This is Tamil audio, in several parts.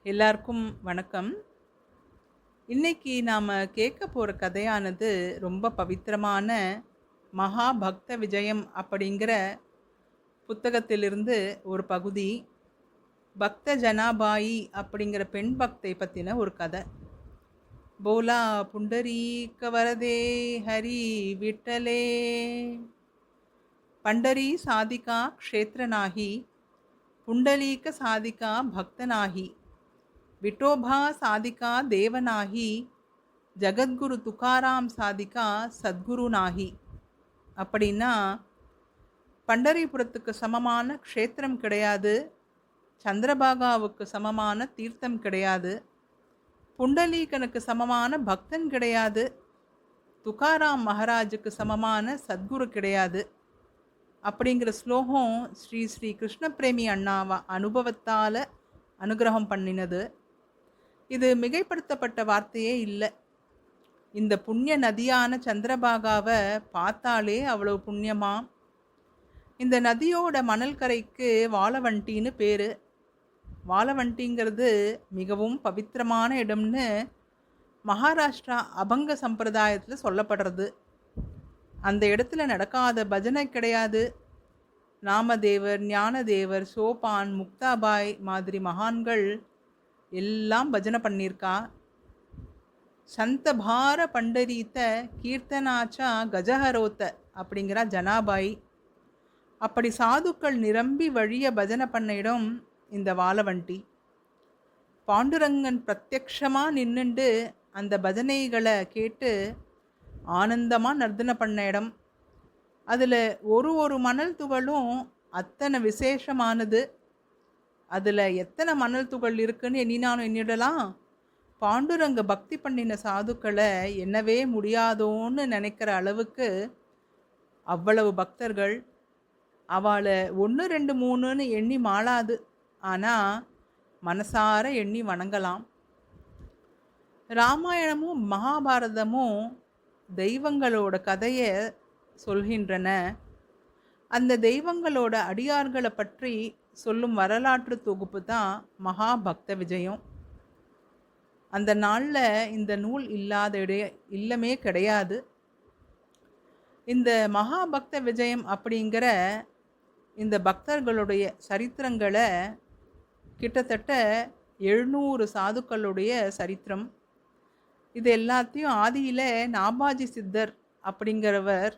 எல்லாருக்கும் வணக்கம். இன்னைக்கு நாம கேட்க போற கதையானது ரொம்ப பவித்திரமான மகாபக்த விஜயம் அப்படிங்கிற புத்தகத்திலிருந்து ஒரு பகுதி. பக்த ஜனாபாயி அப்படிங்கிற பெண் பக்தை பத்தின ஒரு கதை. போலா புண்டரீக வரதே ஹரி விட்டலே பண்டரி சாதிகா க்ஷேத்ர நாஹி புண்டலீக சாதிகா பக்த நாஹி விட்டோபா சாதிகா தேவநாகி ஜகத்குரு துகாராம் சாதிகா சத்குரு நாகி. அப்படின்னா பண்டரிபுரத்துக்கு சமமான க்ஷேத்திரம் கிடையாது, சந்திரபாகாவுக்கு சமமான தீர்த்தம் கிடையாது, புண்டலீகனுக்கு சமமான பக்தன் கிடையாது, துகாராம் மகாராஜுக்கு சமமான சத்குரு கிடையாது. அப்படிங்கிற ஸ்லோகம் ஸ்ரீ ஸ்ரீ கிருஷ்ண பிரேமி அண்ணாவா அனுபவத்தால் அனுகிரகம் பண்ணினது. இது மிகைப்படுத்தப்பட்ட வார்த்தையே இல்லை. இந்த புண்ணிய நதியான சந்திரபாகாவை பார்த்தாலே அவ்வளோ புண்ணியமா. இந்த நதியோட மணல் கரைக்கு வாழவண்டின்னு பேர். வாழவண்டிங்கிறது மிகவும் பவித்திரமான இடம்னு மகாராஷ்டிரா அபங்க சம்பிரதாயத்தில் சொல்லப்படுறது. அந்த இடத்துல நடக்காத பஜனை கிடையாது. நாமதேவர், ஞானதேவர், சோபான், முக்தாபாய் மாதிரி மகான்கள் எல்லாம் பஜனை பண்ணியிருக்கா. சந்தபார பண்டரீத்த கீர்த்தனாச்சா கஜஹரோத்த அப்படிங்கிறா ஜனாபாய். அப்படி சாதுக்கள் நிரம்பி வழிய பஜனை பண்ண இடம் இந்த வாழவண்டி. பாண்டுரங்கன் பிரத்யக்ஷமாக நின்றுண்டு அந்த பஜனைகளை கேட்டு ஆனந்தமாக நர்த்தனை பண்ண இடம். அதில் ஒரு ஒரு மணல் துகளும் அத்தனை விசேஷமானது. அதில் எத்தனை மணல் துகள் இருக்குன்னு எண்ணினாலும் எண்ணிடலாம். பாண்டுரங்க பக்தி பண்ணின சாதுக்களை எண்ணவே முடியாதோன்னு நினைக்கிற அளவுக்கு அவ்வளவு பக்தர்கள். அவளை 1 2 3ன்னு எண்ணி மாளாது, ஆனால் மனசார எண்ணி வணங்கலாம். ராமாயணமும் மகாபாரதமும் தெய்வங்களோட கதையை சொல்கின்றன. அந்த தெய்வங்களோட அடியார்களை பற்றி சொல்லும் வரலாற்று தொகுப்பு தான் மகாபக்த விஜயம். அந்த நாளில் இந்த நூல் இல்லாத இல்லமே கிடையாது. இந்த மகாபக்த விஜயம் அப்படிங்கிற இந்த பக்தர்களுடைய சரித்திரங்களை கிட்டத்தட்ட 700 சாதுக்களுடைய சரித்திரம். இது எல்லாத்தையும் ஆதியில் நாபாஜி சித்தர் அப்படிங்கிறவர்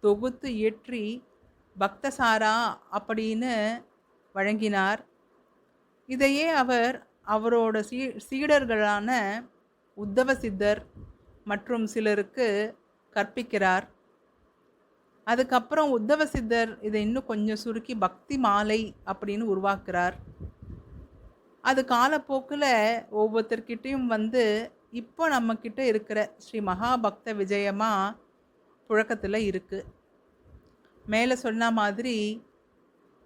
தொகுத்து இயற்றி பக்தசாரா அப்படின்னு வழங்கினார். இதையே அவர் அவரோட சீடர்களான உத்தவ சித்தர் மற்றும் சிலருக்கு கற்பிக்கிறார். அதுக்கப்புறம் உத்தவ சித்தர் இதை இன்னும் கொஞ்சம் சுருக்கி பக்தி மாலை அப்படின்னு உருவாக்குறார். அது காலப்போக்கில் ஒவ்வொருத்தர்கிட்டையும் வந்து இப்போ நம்மக்கிட்ட இருக்கிற ஸ்ரீ மகாபக்த விஜயமாக புழக்கத்தில் இருக்குது. மேலே சொன்ன மாதிரி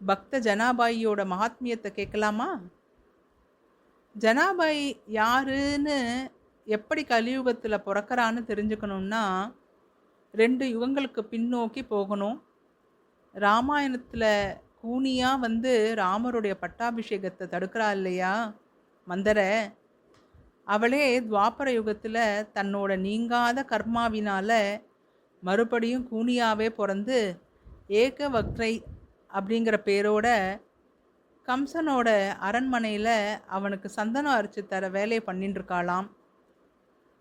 பக்த ஜனாபாயியோட மகாத்மியத்தை கேட்கலாமா? ஜனாபாய் யாருன்னு எப்படி கலியுகத்தில் பிறக்கிறான்னு தெரிஞ்சுக்கணுன்னா 2 யுகங்களுக்கு பின்னோக்கி போகணும். ராமாயணத்தில் கூனியாக வந்து ராமருடைய பட்டாபிஷேகத்தை தடுக்கிறா இல்லையா மந்தரை, அவளே துவாபர யுகத்தில் தன்னோட நீங்காத கர்மாவினால் மறுபடியும் கூனியாவே பிறந்து ஏகவக்ரை அப்படிங்கிற பேரோட கம்சனோட அரண்மனையில் அவனுக்கு சந்தனம் அரைச்சி தர வேலையை பண்ணிட்டுருக்காளாம்.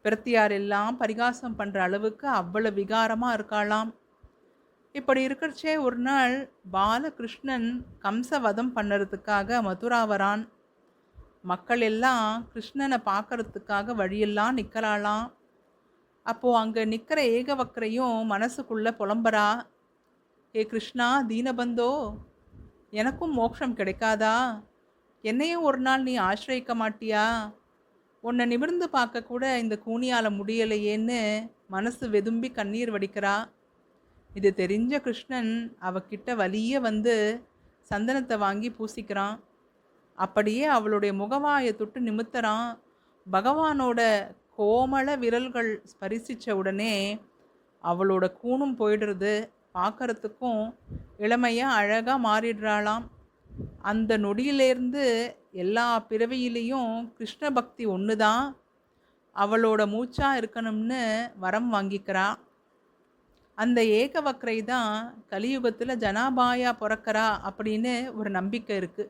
பிரத்தியார் எல்லாம் பரிகாசம் பண்ணுற அளவுக்கு அவ்வளோ விகாரமாக இருக்காளாம். இப்படி இருக்கிறச்சே ஒரு நாள் பாலகிருஷ்ணன் கம்ச வதம் பண்ணுறதுக்காக மதுரா வரான். மக்கள் எல்லாம் கிருஷ்ணனை பார்க்கறதுக்காக வழியெல்லாம் நிற்கிறாளாம். அப்போது அங்கே நிற்கிற ஏகவக்கரையும் மனசுக்குள்ளே புலம்புறா, ஏ கிருஷ்ணா தீனபந்தோ, எனக்கும் மோட்சம் கிடைக்காதா? என்னையும் ஒரு நாள் நீ ஆசிரியிக்க மாட்டியா? உன்னை நிமிர்ந்து பார்க்க கூட இந்த கூனியால் முடியலையேன்னு மனசு வெதும்பி கண்ணீர் வடிக்கிறா. இது தெரிஞ்ச கிருஷ்ணன் அவகிட்ட வலிய வந்து சந்தனத்தை வாங்கி பூசிக்கிறான். அப்படியே அவளுடைய முகவாயை தொட்டு நிமித்துறான். பகவானோட கோமள விரல்கள் ஸ்பரிசித்த உடனே அவளோட கூணும் போயிடுறது. பார்க்கறதுக்கும் இளமையாக அழகாக மாறிடுறாளாம். அந்த நொடியிலேருந்து எல்லா பிறவியிலையும் கிருஷ்ண பக்தி ஒன்று தான் அவளோட மூச்சா இருக்கணும்னு வரம் வாங்கிக்கிறா. அந்த ஏகவக்ரை தான் கலியுகத்துல ஜனாபாயா பொறக்கறா அப்படின்னு ஒரு நம்பிக்கை இருக்கு.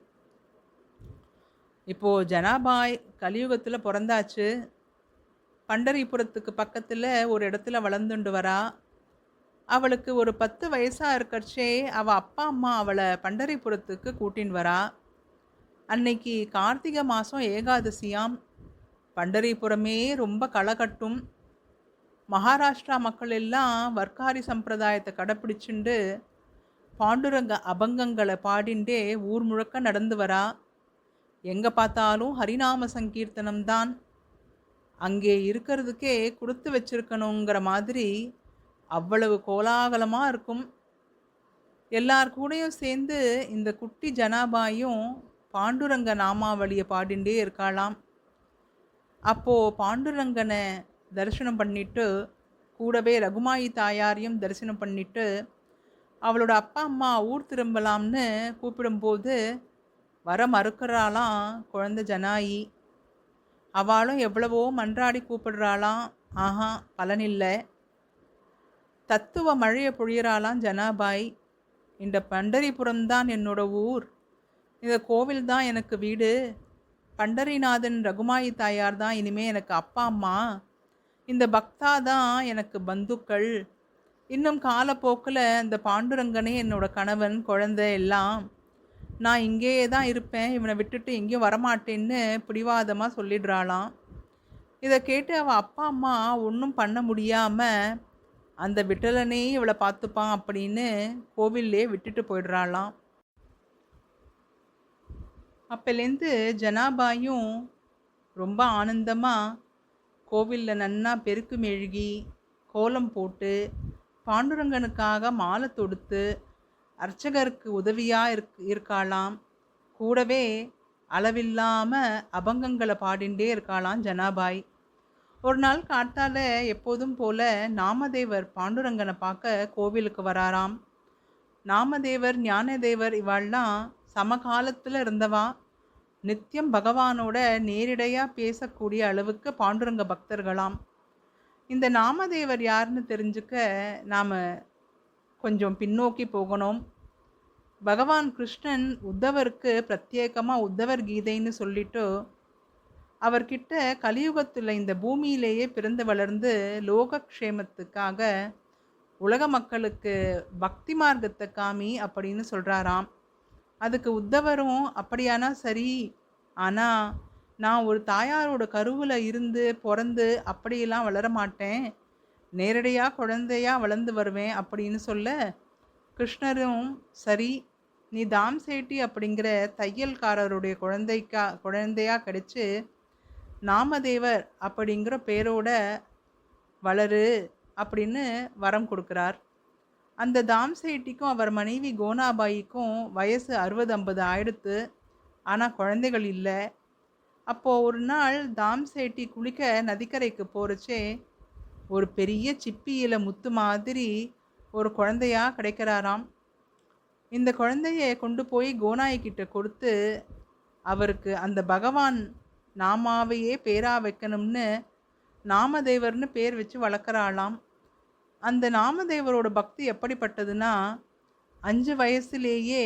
இப்போ ஜனாபாய் கலியுகத்துல பொறந்தாச்சு. பண்டரிபுரத்துக்கு பக்கத்துல ஒரு இடத்துல வளர்ந்துண்டு வரா. அவளுக்கு ஒரு 10 வயசா இருக்கறச்சே அவ அப்பா அம்மா அவளை பண்டரிபுரத்துக்கு கூட்டின்னு வரா. அன்னைக்கு கார்த்திகை மாசம் ஏகாதசியாம். பண்டரிபுரமே ரொம்ப களகட்டும். மகாராஷ்டிரா மக்கள் எல்லாம் வர்க்காரி சம்பிரதாயத்தை கடைப்பிடிச்சுண்டு பாண்டுரங்க அபங்கங்களை பாடிண்டே ஊர் முழுக்க நடந்து வரா. எங்க பார்த்தாலும் ஹரிநாம சங்கீர்த்தனம் தான். அங்கே இருக்கிறதுக்கே கொடுத்து வச்சிருக்கணுங்கிற மாதிரி அவ்வளவு கோலாகலமா இருக்கும். எல்லார் கூடயும் சேர்ந்து இந்த குட்டி ஜனாபாயும் பாண்டுரங்க நாமாவளியை பாடிண்டே இருக்காளாம். அப்போ பாண்டுரங்கனை தரிசனம் பண்ணிட்டு கூடவே ரகுமாயி தாயாரையும் தரிசனம் பண்ணிட்டு அவளோட அப்பா அம்மா ஊர் திரும்பலாம்னு கூப்பிடும்போது வர மறுக்கிறாளாம் குழந்தை ஜனாயி. அவளும் எவ்வளவோ மன்றாடி கூப்பிடுறாளாம். ஆஹா, பலனில்லை. தத்துவ மழையை பொழியறாளாம் ஜனாபாய். இந்த பண்டரிபுரம்தான் என்னோட ஊர். இந்த கோவில் தான் எனக்கு வீடு. பண்டரிநாதன் ரகுமாயி தாயார் தான் இனிமே எனக்கு அப்பா அம்மா. இந்த பக்தா தான் எனக்கு பந்துக்கள். இன்னும் காலப்போக்கில் இந்த பாண்டுரங்கனே என்னோட கணவன் குழந்தை எல்லாம். நான் இங்கேயே தான் இருப்பேன், இவனை விட்டுட்டு எங்கேயும் வரமாட்டேன்னு பிடிவாதமாக சொல்லிடுறாளாம். இதை கேட்டு அவள் அப்பா அம்மா ஒன்றும் பண்ண முடியாமல் அந்த விட்டலனே இவளை பார்த்துப்பான் அப்படின்னு கோவில்லே விட்டுட்டு போயிடுறாளாம். அப்போலேருந்து ஜனாபாயும் ரொம்ப ஆனந்தமாக கோவிலில் நன்னா பெருக்கு மெழுகி கோலம் போட்டு பாண்டுரங்கனுக்காக மாலை தொடுத்து அர்ச்சகருக்கு உதவியாக இருக்காளாம். கூடவே அளவில்லாமல் அபங்கங்களை பாடிண்டே இருக்காளாம் ஜனாபாய். ஒரு நாள் காத்தால எப்போதும் போல நாமதேவர் பாண்டுரங்கனை பார்க்க கோவிலுக்கு வராராம். நாமதேவர் ஞானதேவர் இவாள்லாம் சமகாலத்தில் இருந்தவா. நித்தியம் பகவானோட நேரிடையாக பேசக்கூடிய அளவுக்கு பாண்டுரங்க பக்தர்களாம். இந்த நாமதேவர் யாருன்னு தெரிஞ்சுக்க நாம் கொஞ்சம் பின்னோக்கி போகணும். பகவான் கிருஷ்ணன் உத்தவருக்கு பிரத்யேகமாக உத்தவர் கீதைன்னு சொல்லிட்டு அவர்கிட்ட கலியுகத்தில் இந்த பூமியிலேயே பிறந்து வளர்ந்து லோகக்ஷேமத்துக்காக உலக மக்களுக்கு பக்தி மார்க்கத்தை காமி அப்படின்னு சொல்கிறாராம். அதுக்கு உத்தவரும் அப்படியானா சரி, ஆனால் நான் ஒரு தாயாரோட கருவில் இருந்து பிறந்து அப்படியெல்லாம் வளர மாட்டேன், நேரடியாக குழந்தையாக வளர்ந்து வருவேன் அப்படின்னு சொல்ல, கிருஷ்ணரும் சரி, நீ தாம் சேட்டி அப்படிங்கிற தையல்காரருடைய குழந்தையாக கிடைச்சி நாமதேவர் அப்படிங்கிற பேரோட வளரு அப்படின்னு வரம் கொடுக்குறார். அந்த தாம் சேட்டிக்கும் அவர் மனைவி கோனாபாய்க்கும் வயசு 60-50 ஆயிடுத்து. ஆனால் குழந்தைகள் இல்லை. அப்போது ஒரு நாள் தாம் சேட்டி குளிக்க நதிக்கரைக்கு போகிறச்சே ஒரு பெரிய சிப்பியில முத்து மாதிரி ஒரு குழந்தையா கிடைக்கிறாராம். இந்த குழந்தைய கொண்டு போய் கோனாய்கிட்ட கொடுத்து அவருக்கு அந்த பகவான் நாமாவையே பேரா வைக்கணும்னு நாமதேவர்னு பேர் வச்சு வளர்க்குறாளாம். அந்த நாமதேவரோட பக்தி எப்படிப்பட்டதுன்னா, 5 வயசுலேயே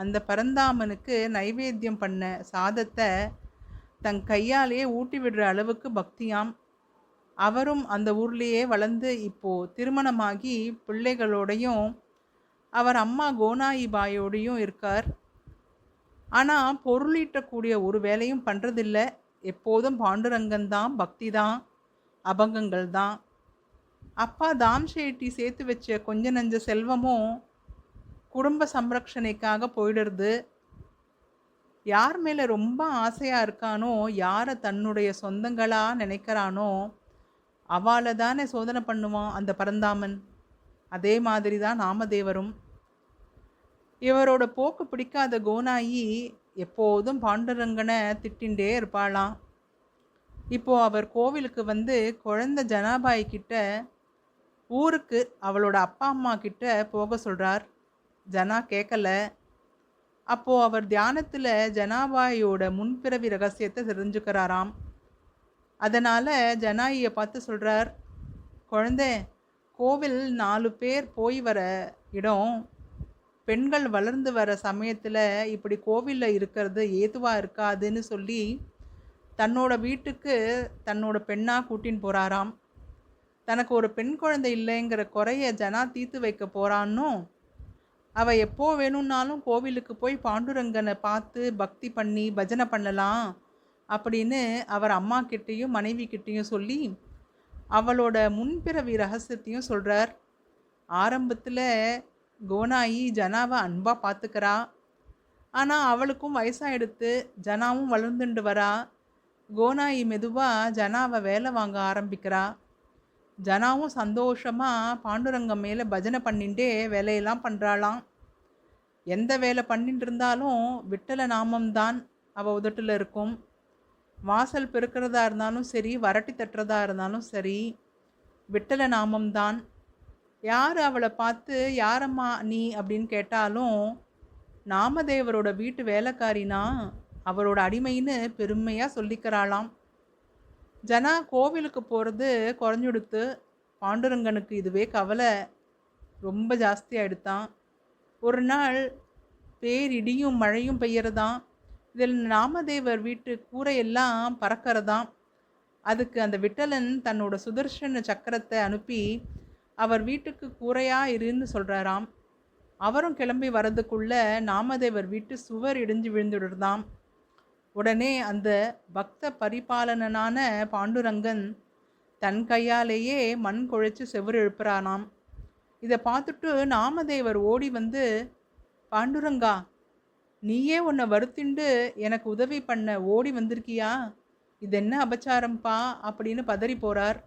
அந்த பரந்தாமனுக்கு நைவேத்தியம் பண்ண சாதத்தை தன் கையாலேயே ஊட்டி விடுற அளவுக்கு பக்தியாம். அவரும் அந்த ஊர்லேயே வளர்ந்து இப்போது திருமணமாகி பிள்ளைகளோடையும் அவர் அம்மா கோனாயிபாயோடையும் இருக்கார். ஆனால் பொருளீட்டக்கூடிய ஒரு வேலையும் பண்ணுறதில்ல. எப்போதும் பாண்டுரங்கன் தான், பக்தி தான், அபங்கங்கள் தான். அப்பா தாம் ஷெட்டி சேர்த்து வச்ச கொஞ்ச நஞ்ச செல்வமும் குடும்ப சம்ரக்ஷணைக்காக போயிடுறது. யார் மேலே ரொம்ப ஆசையாக இருக்கானோ, யாரை தன்னுடைய சொந்தங்களாக நினைக்கிறானோ அவளை தானே சோதனை பண்ணுவான் அந்த பரந்தாமன். அதே மாதிரி தான் நாமதேவரும். இவரோட போக்கு பிடிக்காத கோனாயி எப்போதும் பாண்டுரங்கனை திட்டின்றே இருப்பாளாம். இப்போது அவர் கோவிலுக்கு வந்து குழந்தை ஜனாபாய் கிட்ட ஊருக்கு அவளோட அப்பா அம்மா கிட்ட போக சொல்கிறார். ஜனா கேட்கல. அப்போ அவர் தியானத்துல ஜனாபாயோட முன்பிறவி ரகசியத்தை தெரிஞ்சுக்கிறாராம். அதனால ஜனாயிய பார்த்து சொல்றார், குழந்தை, கோவில் 4 பேர் போய் வர இடம். பெண்கள் வளர்ந்து வர சமயத்துல இப்படி கோவில்ல இருக்கிறது ஏதுவா இருக்காதுன்னு சொல்லி தன்னோட வீட்டுக்கு தன்னோட பெண்ணா கூட்டின்னு போறாராம். தனக்கு ஒரு பெண் குழந்தை இல்லைங்கிற குறைய ஜனா தீர்த்து வைக்க போறான்னும், அவ எப்போ வேணும்னாலும் கோவிலுக்கு போய் பாண்டுரங்கனை பார்த்து பக்தி பண்ணி பஜனை பண்ணலாம் அப்படின்னு அவர் அம்மா கிட்டேயும் மனைவி கிட்டேயும் சொல்லி அவளோட முன்பிறவி ரகசியத்தையும் சொல்றார். ஆரம்பத்துல கோனாயி ஜனாவை அன்பா பார்த்துக்கிறா. ஆனா அவளுக்கும் வயசாயிடுத்து, ஜனாவும் வளர்ந்துண்டு வரா. கோனாயி மெதுவா ஜனாவை வேலை வாங்க ஆரம்பிக்கிறா. ஜனாவும் சந்தோஷமா பாண்டுரங்கம் மேல பஜனை பண்ணிண்டே வேலையெல்லாம் பண்றாளாம். எந்த வேலை பண்ணிட்டு இருந்தாலும் விட்டல நாமம்தான் அவ உதட்டுல இருக்கும். வாசல் பெருக்கிறதா இருந்தாலும் சரி, வரட்டி தட்டுறதா இருந்தாலும் சரி, விட்டல நாமம்தான். யார் அவளை பார்த்து யாரம்மா நீ அப்படின்னு கேட்டாலும் நாமதேவரோட வீட்டு வேலைக்காரினா அவரோட அடிமைன்னு பெருமையா சொல்லிக்கிறாளாம். ஜனா கோவிலுக்கு போகிறது குறைஞ்சுடுத்து. பாண்டுரங்கனுக்கு இதுவே கவலை ரொம்ப ஜாஸ்தி ஆயிடுத்தான். ஒரு நாள் பேரிடியும் மழையும் பெய்யறதாம். இதில் நாமதேவர் வீட்டு கூரையெல்லாம் பறக்கிறதாம். அதுக்கு அந்த விட்டலன் தன்னோட சுதர்ஷன சக்கரத்தை அனுப்பி அவர் வீட்டுக்கு கூரையா இருன்னு சொல்கிறாராம். அவரும் கிளம்பி வர்றதுக்குள்ள நாமதேவர் வீட்டு சுவர் இடிஞ்சு விழுந்துடுறதாம். உடனே அந்த பக்த பரிபாலனனான பாண்டுரங்கன் தன் கையாலேயே மண் குழைச்சி செவுறு எழுப்புறானாம். இதை பார்த்துட்டு நாமதேவர் ஓடி வந்து, பாண்டுரங்கா, நீயே உன்னை வருத்திண்டு எனக்கு உதவி பண்ண ஓடி வந்திருக்கியா? இது என்ன அபச்சாரம்பா அப்படின்னு பதறி போகிறார்.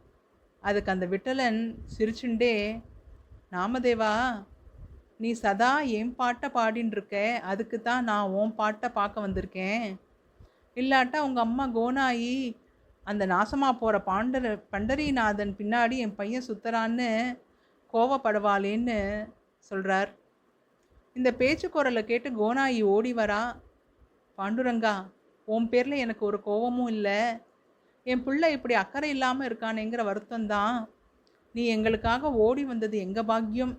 அதுக்கு அந்த விட்டலன் சிரிச்சுண்டே, நாமதேவா, நீ சதா என் பாட்டை பாடின்னு இருக்க, அதுக்கு தான் நான் உன் பாட்டை பார்க்க வந்திருக்கேன். இல்லாட்டா உங்கள் அம்மா கோனாயி அந்த நாசமாக போகிற பண்டரிநாதன் பின்னாடி என் பையன் சுத்தரான்னு கோவப்படுவாளேன்னு சொல்கிறார். இந்த பேச்சு குரலை கேட்டு கோனாயி ஓடி வரா. பாண்டுரங்கா, உன் பேரில் எனக்கு ஒரு கோவமும் இல்லை. என் பிள்ளை இப்படி அக்கறை இல்லாமல் இருக்கானேங்கிற வருத்தம்தான். நீ எங்களுக்காக ஓடி வந்தது எங்கள் பாக்கியம்.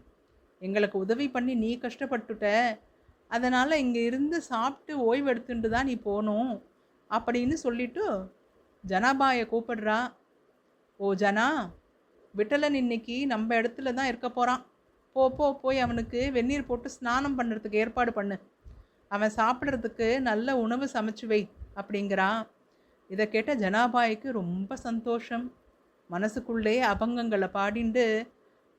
எங்களுக்கு உதவி பண்ணி நீ கஷ்டப்பட்டுட்ட. அதனால் இங்கே இருந்து சாப்பிட்டு ஓய்வு எடுத்துட்டு தான் நீ போகணும் அப்படின்னு சொல்லிட்டு ஜனாபாயை கூப்பிடுறா. ஓ ஜனா, விட்டலன் இன்னைக்கு நம்ம இடத்துல தான் இருக்க போகிறான். போய் அவனுக்கு வெந்நீர் போட்டு ஸ்நானம் பண்ணுறதுக்கு ஏற்பாடு பண்ணு. அவன் சாப்பிட்றதுக்கு நல்ல உணவு சமைச்சு வை அப்படிங்கிறான். இதை கேட்ட ஜனாபாய்க்கு ரொம்ப சந்தோஷம். மனசுக்குள்ளே அபங்கங்களை பாடிண்டு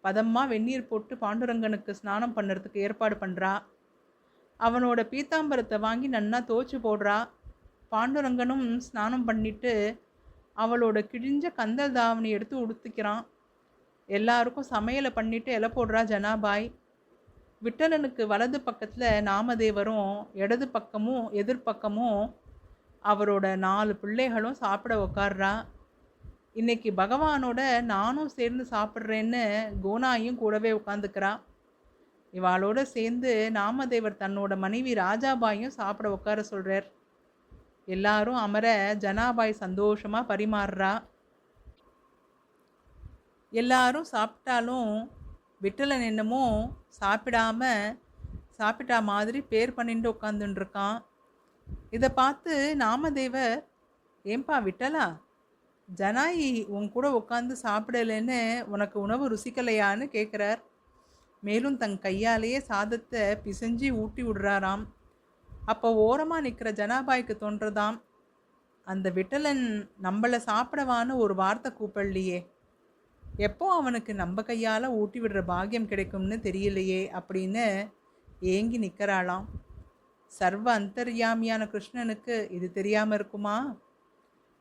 பதமாக வெந்நீர் போட்டு பாண்டுரங்கனுக்கு ஸ்நானம் பண்ணுறதுக்கு ஏற்பாடு பண்ணுறா. அவனோட பீத்தாம்பரத்தை வாங்கி நன்னா தோச்சு போடுறா. பாண்டுரங்கனும் ஸ்நானம் பண்ணிட்டு அவளோட கிழிஞ்ச கந்தல் தாவணி எடுத்து உடுத்திக்கிறான். எல்லாருக்கும் சமையலை பண்ணிட்டு இலை போடுறா ஜனாபாய். விட்டலனுக்கு வலது பக்கத்தில் நாமதேவரும் இடது பக்கமும் எதிர்பக்கமும் அவரோட 4 பிள்ளைகளும் சாப்பிட உக்காடுறா. இன்னைக்கு பகவானோட நானும் சேர்ந்து சாப்பிட்றேன்னு கோனாயும் கூடவே உட்காந்துக்கிறா. இவாளோட சேர்ந்து நாமதேவர் தன்னோட மனைவி ராஜாபாயும் சாப்பிட உட்கார சொல்கிறார். எல்லாரும் அமர ஜனாபாய் சந்தோஷமாக பரிமாறுறா. எல்லாரும் சாப்பிட்டாலும் விட்டலன் என்னமோ சாப்பிட்டா மாதிரி பேர் பண்ணிட்டு உட்காந்துட்டுருக்கான். இதை பார்த்து நாமதேவர், ஏன்பா விட்டலா, ஜனாயி உன் கூட உட்காந்து சாப்பிடலைன்னு உனக்கு உணவு ருசிக்கலையான்னு கேட்குறார். மேலும் தன் கையாலேயே சாதத்தை பிசைஞ்சி ஊட்டி விடுறாராம். அப்போ ஓரமாக நிற்கிற ஜனாபாய்க்கு தோன்றதாம், அந்த விட்டலன் நம்மளை சாப்பிடவான்னு ஒரு வார்த்தை கூப்பிடலையே, எப்போ அவனுக்கு நம்ம கையால் ஊட்டி விடுற பாக்கியம் கிடைக்கும்னு தெரியலையே அப்படின்னு ஏங்கி நிற்கிறாளாம். சர்வ அந்தர்யாமியான கிருஷ்ணனுக்கு இது தெரியாமல் இருக்குமா?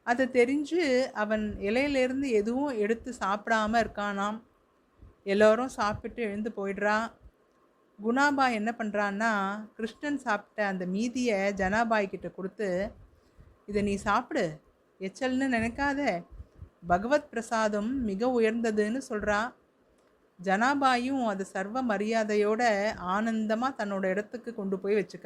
அது தெரிஞ்சு அவன் இலையிலேருந்து எதுவும் எடுத்து சாப்பிடாம இருக்கானாம். எல்லோரும் சாப்பிட்டு எழுந்து போயிடுறா. குணாபா என்ன பண்ணுறான்னா, கிருஷ்ணன் சாப்பிட்ட அந்த மீதியை ஜனாபாய் கிட்ட கொடுத்து, இதை நீ சாப்பிடு, எச்சல்னு நினைக்காத, பகவத் பிரசாதம் மிக உயர்ந்ததுன்னு சொல்கிறா. ஜனாபாயும் அது சர்வ மரியாதையோட ஆனந்தமாக தன்னோட இடத்துக்கு கொண்டு போய் வச்சுக்க.